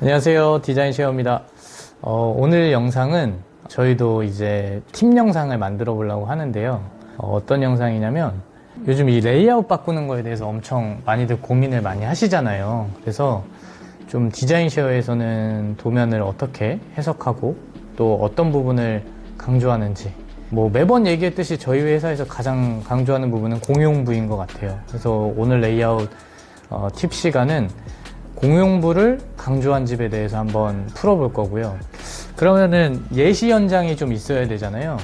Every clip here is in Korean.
안녕하세요, 디자인쉐어입니다. 오늘 영상은 저희도 이제 팀 영상을 만들어 보려고 하는데요. 어떤 영상이냐면 요즘 이 레이아웃 바꾸는 거에 대해서 엄청 많이들 고민을 많이 하시잖아요. 그래서 좀 디자인쉐어에서는 도면을 어떻게 해석하고 또 어떤 부분을 강조하는지, 뭐 매번 얘기했듯이 저희 회사에서 가장 강조하는 부분은 공용부인 것 같아요. 그래서 오늘 레이아웃 팁 시간은 공용부를 강조한 집에 대해서 한번 풀어볼 거고요. 그러면은 예시 현장이 좀 있어야 되잖아요.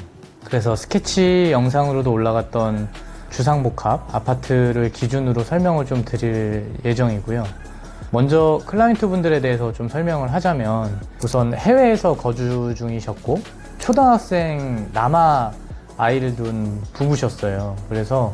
그래서 스케치 영상으로도 올라갔던 주상복합 아파트를 기준으로 설명을 좀 드릴 예정이고요. 먼저 클라이언트 분들에 대해서 좀 설명을 하자면, 우선 해외에서 거주 중이셨고 초등학생 남아 아이를 둔 부부셨어요. 그래서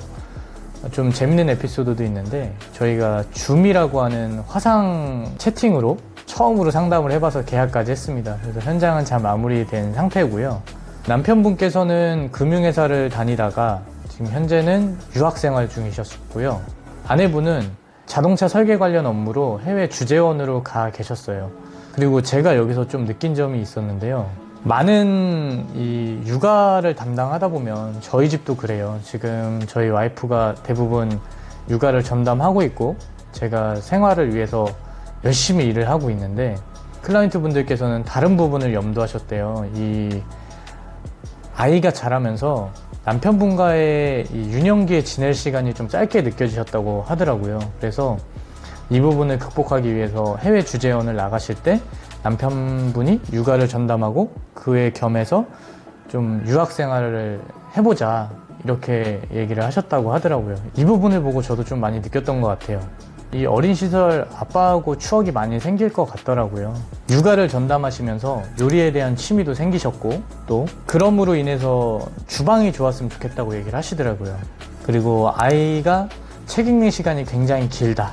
좀 재밌는 에피소드도 있는데, 저희가 줌이라고 하는 화상 채팅으로 처음으로 상담을 해봐서 계약까지 했습니다. 그래서 현장은 잘 마무리된 상태고요. 남편분께서는 금융회사를 다니다가 지금 현재는 유학생활 중이셨고요. 아내분은 자동차 설계 관련 업무로 해외 주재원으로 가 계셨어요. 그리고 제가 여기서 좀 느낀 점이 있었는데요. 많은 이 육아를 담당하다 보면, 저희 집도 그래요. 지금 저희 와이프가 대부분 육아를 전담하고 있고 제가 생활을 위해서 열심히 일을 하고 있는데, 클라이언트 분들께서는 다른 부분을 염두하셨대요. 이 아이가 자라면서 남편분과의 이 유년기에 지낼 시간이 좀 짧게 느껴지셨다고 하더라고요. 그래서 이 부분을 극복하기 위해서 해외 주재원을 나가실 때 남편분이 육아를 전담하고 그에 겸해서 좀 유학 생활을 해보자, 이렇게 얘기를 하셨다고 하더라고요. 이 부분을 보고 저도 좀 많이 느꼈던 것 같아요. 이 어린 시절 아빠하고 추억이 많이 생길 것 같더라고요. 육아를 전담하시면서 요리에 대한 취미도 생기셨고, 또 그럼으로 인해서 주방이 좋았으면 좋겠다고 얘기를 하시더라고요. 그리고 아이가 책 읽는 시간이 굉장히 길다,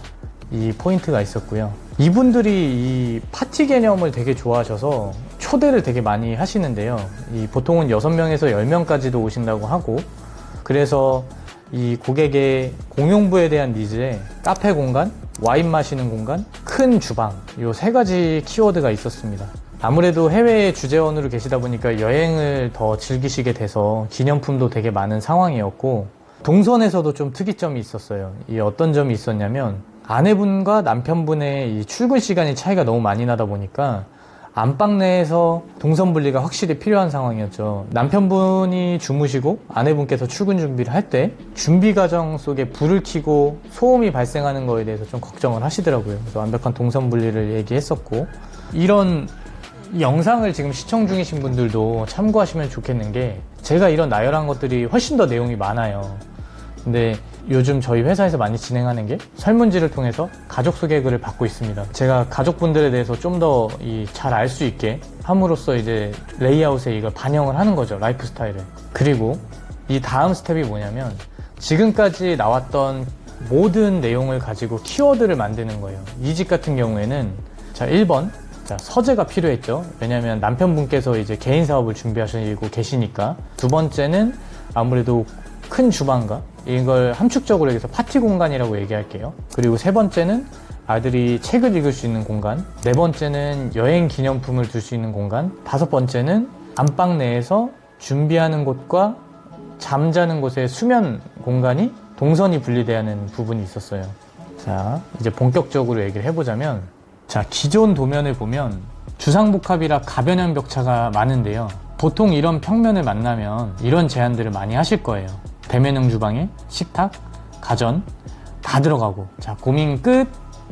이 포인트가 있었고요. 이분들이 이 파티 개념을 되게 좋아하셔서 초대를 되게 많이 하시는데요. 이 보통은 6명에서 10명까지도 오신다고 하고, 그래서 이 고객의 공용부에 대한 니즈에 카페 공간, 와인 마시는 공간, 큰 주방, 이 3가지 키워드가 있었습니다. 아무래도 해외 주재원으로 계시다 보니까 여행을 더 즐기시게 돼서 기념품도 되게 많은 상황이었고, 동선에서도 좀 특이점이 있었어요. 이 어떤 점이 있었냐면, 아내분과 남편분의 이 출근 시간이 차이가 너무 많이 나다 보니까 안방 내에서 동선 분리가 확실히 필요한 상황이었죠. 남편분이 주무시고 아내분께서 출근 준비를 할 때 준비 과정 속에 불을 켜고 소음이 발생하는 거에 대해서 좀 걱정을 하시더라고요. 그래서 완벽한 동선 분리를 얘기했었고, 이런 영상을 지금 시청 중이신 분들도 참고하시면 좋겠는 게, 제가 이런 나열한 것들이 훨씬 더 내용이 많아요. 근데 요즘 저희 회사에서 많이 진행하는 게 설문지를 통해서 가족 소개글을 받고 있습니다. 제가 가족분들에 대해서 좀 더 잘 알 수 있게 함으로써 이제 레이아웃에 이걸 반영을 하는 거죠, 라이프 스타일을. 그리고 이 다음 스텝이 뭐냐면, 지금까지 나왔던 모든 내용을 가지고 키워드를 만드는 거예요. 이 집 같은 경우에는 1번, 서재가 필요했죠. 왜냐면 남편분께서 이제 개인 사업을 준비하시고 계시니까. 2번째는 아무래도 큰 주방과, 이걸 함축적으로 얘기해서 파티 공간이라고 얘기할게요. 그리고 3번째는 아들이 책을 읽을 수 있는 공간, 4번째는 여행 기념품을 둘 수 있는 공간, 5번째는 안방 내에서 준비하는 곳과 잠자는 곳의 수면 공간이 동선이 분리되는 부분이 있었어요. 자, 이제 본격적으로 얘기를 해보자면, 자, 기존 도면을 보면 주상복합이라 가변형 벽차가 많은데요. 보통 이런 평면을 만나면 이런 제안들을 많이 하실 거예요. 대면형 주방에 식탁, 가전 다 들어가고, 자, 고민 끝.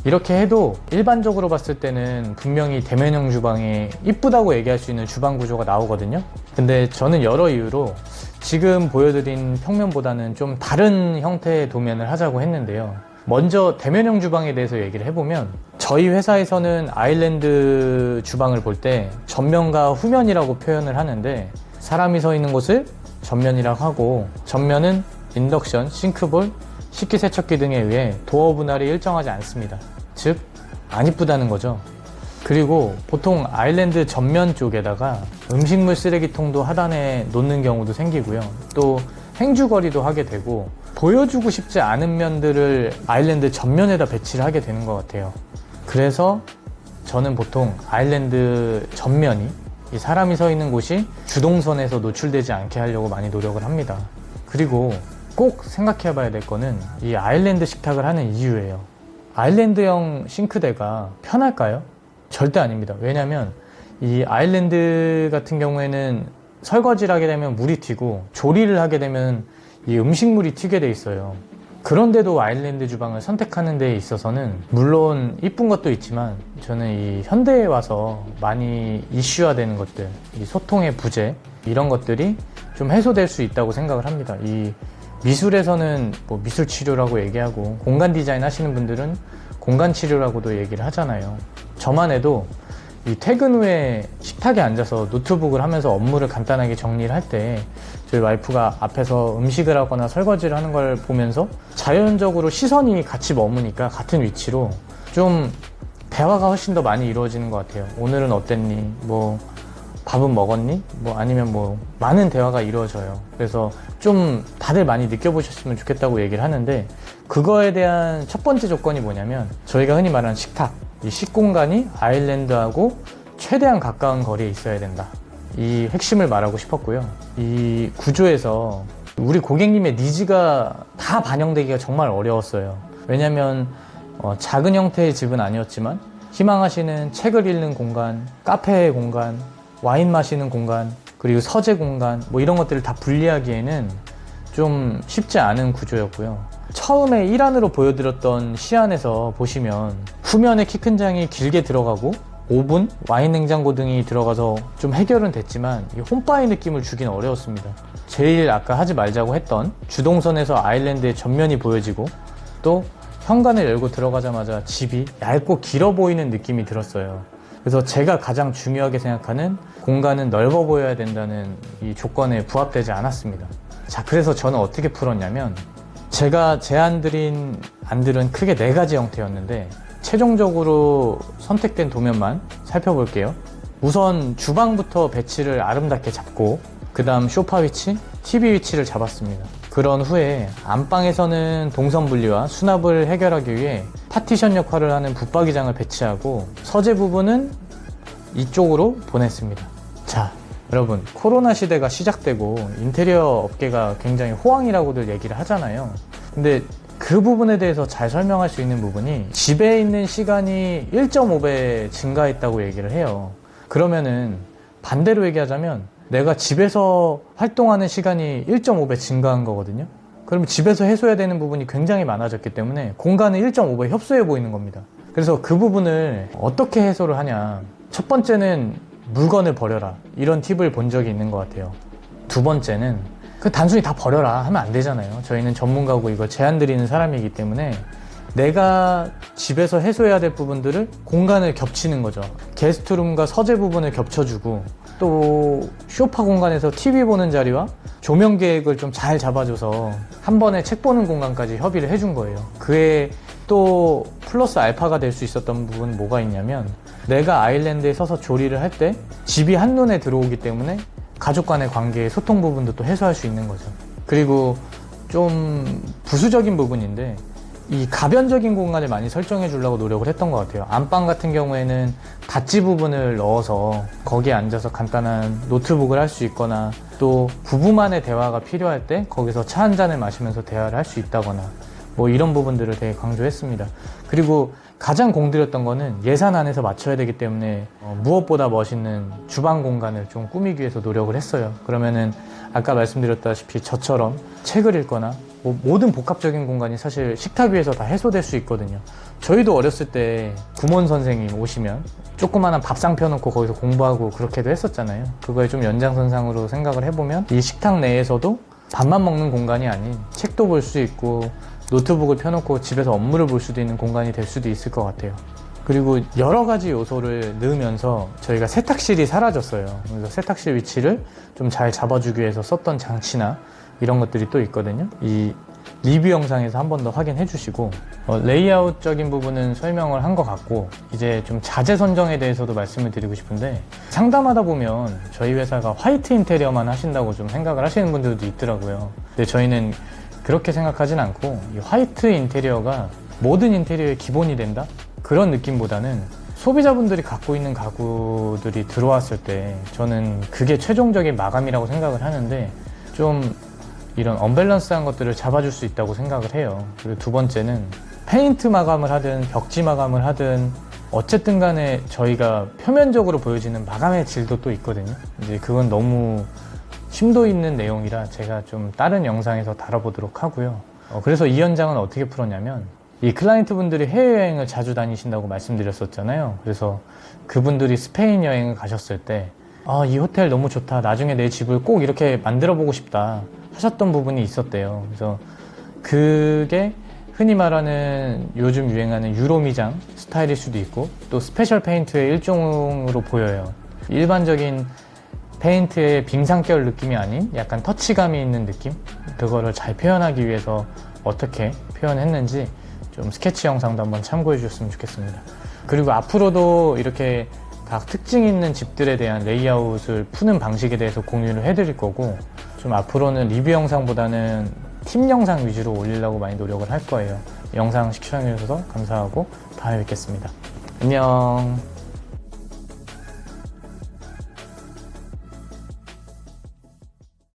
이렇게 해도 일반적으로 봤을 때는 분명히 대면형 주방에 이쁘다고 얘기할 수 있는 주방 구조가 나오거든요. 근데 저는 여러 이유로 지금 보여드린 평면보다는 좀 다른 형태의 도면을 하자고 했는데요. 먼저 대면형 주방에 대해서 얘기를 해보면, 저희 회사에서는 아일랜드 주방을 볼 때 전면과 후면이라고 표현을 하는데, 사람이 서 있는 곳을 전면이라고 하고, 전면은 인덕션, 싱크볼, 식기세척기 등에 의해 도어 분할이 일정하지 않습니다. 즉, 안 이쁘다는 거죠. 그리고 보통 아일랜드 전면 쪽에다가 음식물 쓰레기통도 하단에 놓는 경우도 생기고요. 또 행주거리도 하게 되고, 보여주고 싶지 않은 면들을 아일랜드 전면에다 배치를 하게 되는 것 같아요. 그래서 저는 보통 아일랜드 전면이 이 사람이 서 있는 곳이 주동선에서 노출되지 않게 하려고 많이 노력을 합니다. 그리고 꼭 생각해 봐야 될 거는 이 아일랜드 식탁을 하는 이유예요. 아일랜드형 싱크대가 편할까요? 절대 아닙니다. 왜냐면 이 아일랜드 같은 경우에는 설거지를 하게 되면 물이 튀고 조리를 하게 되면 이 음식물이 튀게 돼 있어요. 그런데도 아일랜드 주방을 선택하는 데 있어서는 물론 이쁜 것도 있지만 저는 이 현대에 와서 많이 이슈화되는 것들, 이 소통의 부재 이런 것들이 좀 해소될 수 있다고 생각을 합니다. 이 미술에서는 뭐 미술 치료라고 얘기하고 공간 디자인 하시는 분들은 공간 치료라고도 얘기를 하잖아요. 저만 해도 이 퇴근 후에 식탁에 앉아서 노트북을 하면서 업무를 간단하게 정리를 할 때 저희 와이프가 앞에서 음식을 하거나 설거지를 하는 걸 보면서 자연적으로 시선이 같이 머무니까 같은 위치로 좀 대화가 훨씬 더 많이 이루어지는 것 같아요. 오늘은 어땠니? 뭐 밥은 먹었니? 뭐 아니면 뭐 많은 대화가 이루어져요. 그래서 좀 다들 많이 느껴보셨으면 좋겠다고 얘기를 하는데 그거에 대한 첫 번째 조건이 뭐냐면 저희가 흔히 말하는 식탁, 이 식공간이 아일랜드하고 최대한 가까운 거리에 있어야 된다. 이 핵심을 말하고 싶었고요. 이 구조에서 우리 고객님의 니즈가 다 반영되기가 정말 어려웠어요. 왜냐면 작은 형태의 집은 아니었지만 희망하시는 책을 읽는 공간, 카페의 공간, 와인 마시는 공간, 그리고 서재 공간 뭐 이런 것들을 다 분리하기에는 좀 쉽지 않은 구조였고요. 처음에 1안으로 보여드렸던 시안에서 보시면 후면에 키 큰 장이 길게 들어가고 오븐, 와인 냉장고 등이 들어가서 좀 해결은 됐지만 이 홈바의 느낌을 주기는 어려웠습니다. 제일 아까 하지 말자고 했던 주동선에서 아일랜드의 전면이 보여지고 또 현관을 열고 들어가자마자 집이 얇고 길어 보이는 느낌이 들었어요. 그래서 제가 가장 중요하게 생각하는 공간은 넓어 보여야 된다는 이 조건에 부합되지 않았습니다. 자, 그래서 저는 어떻게 풀었냐면 제가 제안드린 안들은 크게 4가지 형태였는데 최종적으로 선택된 도면만 살펴볼게요. 우선 주방부터 배치를 아름답게 잡고 그 다음 소파 위치, TV 위치를 잡았습니다. 그런 후에 안방에서는 동선 분리와 수납을 해결하기 위해 파티션 역할을 하는 붙박이장을 배치하고 서재 부분은 이쪽으로 보냈습니다. 자, 여러분, 코로나 시대가 시작되고 인테리어 업계가 굉장히 호황이라고들 얘기를 하잖아요. 근데 그 부분에 대해서 잘 설명할 수 있는 부분이 집에 있는 시간이 1.5배 증가했다고 얘기를 해요. 그러면은 반대로 얘기하자면 내가 집에서 활동하는 시간이 1.5배 증가한 거거든요. 그러면 집에서 해소해야 되는 부분이 굉장히 많아졌기 때문에 공간은 1.5배 협소해 보이는 겁니다. 그래서 그 부분을 어떻게 해소를 하냐. 첫 번째는 물건을 버려라. 이런 팁을 본 적이 있는 것 같아요. 두 번째는 단순히 다 버려라 하면 안 되잖아요. 저희는 전문가고 이거 제안 드리는 사람이기 때문에 내가 집에서 해소해야 될 부분들을 공간을 겹치는 거죠. 게스트룸과 서재 부분을 겹쳐주고 또 소파 공간에서 TV 보는 자리와 조명 계획을 좀 잘 잡아줘서 한 번에 책 보는 공간까지 협의를 해준 거예요. 그에 또 플러스 알파가 될 수 있었던 부분은 뭐가 있냐면 내가 아일랜드에 서서 조리를 할 때 집이 한눈에 들어오기 때문에 가족 간의 관계의 소통 부분도 또 해소할 수 있는 거죠. 그리고 좀 부수적인 부분인데 이 가변적인 공간을 많이 설정해 주려고 노력을 했던 것 같아요. 안방 같은 경우에는 닷지 부분을 넣어서 거기에 앉아서 간단한 노트북을 할 수 있거나 또 부부만의 대화가 필요할 때 거기서 차 한 잔을 마시면서 대화를 할 수 있다거나 뭐 이런 부분들을 되게 강조했습니다. 그리고 가장 공들였던 거는 예산 안에서 맞춰야 되기 때문에 무엇보다 멋있는 주방 공간을 좀 꾸미기 위해서 노력을 했어요. 그러면은 아까 말씀드렸다시피 저처럼 책을 읽거나 뭐 모든 복합적인 공간이 사실 식탁 위에서 다 해소될 수 있거든요. 저희도 어렸을 때 구몬 선생님 오시면 조그마한 밥상 펴놓고 거기서 공부하고 그렇게도 했었잖아요. 그거에 좀 연장선상으로 생각을 해보면 이 식탁 내에서도 밥만 먹는 공간이 아닌 책도 볼 수 있고 노트북을 펴놓고 집에서 업무를 볼 수도 있는 공간이 될 수도 있을 것 같아요. 그리고 여러 가지 요소를 넣으면서 저희가 세탁실이 사라졌어요. 그래서 세탁실 위치를 좀 잘 잡아주기 위해서 썼던 장치나 이런 것들이 또 있거든요. 이 리뷰 영상에서 한 번 더 확인해 주시고 레이아웃적인 부분은 설명을 한 것 같고 이제 좀 자재 선정에 대해서도 말씀을 드리고 싶은데 상담하다 보면 저희 회사가 화이트 인테리어만 하신다고 좀 생각을 하시는 분들도 있더라고요. 근데 저희는 그렇게 생각하진 않고 이 화이트 인테리어가 모든 인테리어의 기본이 된다? 그런 느낌보다는 소비자분들이 갖고 있는 가구들이 들어왔을 때 저는 그게 최종적인 마감이라고 생각을 하는데 좀 이런 언밸런스한 것들을 잡아줄 수 있다고 생각을 해요. 그리고 두 번째는 페인트 마감을 하든 벽지 마감을 하든 어쨌든 간에 저희가 표면적으로 보여지는 마감의 질도 또 있거든요. 이제 그건 너무 심도 있는 내용이라 제가 좀 다른 영상에서 다뤄보도록 하고요. 그래서 이 현장은 어떻게 풀었냐면 이 클라이언트 분들이 해외여행을 자주 다니신다고 말씀드렸었잖아요. 그래서 그분들이 스페인 여행을 가셨을 때 이 호텔 너무 좋다. 나중에 내 집을 꼭 이렇게 만들어 보고 싶다 하셨던 부분이 있었대요. 그래서 그게 흔히 말하는 요즘 유행하는 유로미장 스타일일 수도 있고 또 스페셜 페인트의 일종으로 보여요. 일반적인 페인트의 빙상결 느낌이 아닌 약간 터치감이 있는 느낌? 그거를 잘 표현하기 위해서 어떻게 표현했는지 좀 스케치 영상도 한번 참고해 주셨으면 좋겠습니다. 그리고 앞으로도 이렇게 각 특징 있는 집들에 대한 레이아웃을 푸는 방식에 대해서 공유를 해드릴 거고 좀 앞으로는 리뷰 영상보다는 팀 영상 위주로 올리려고 많이 노력을 할 거예요. 영상 시청해 주셔서 감사하고 다음에 뵙겠습니다. 안녕.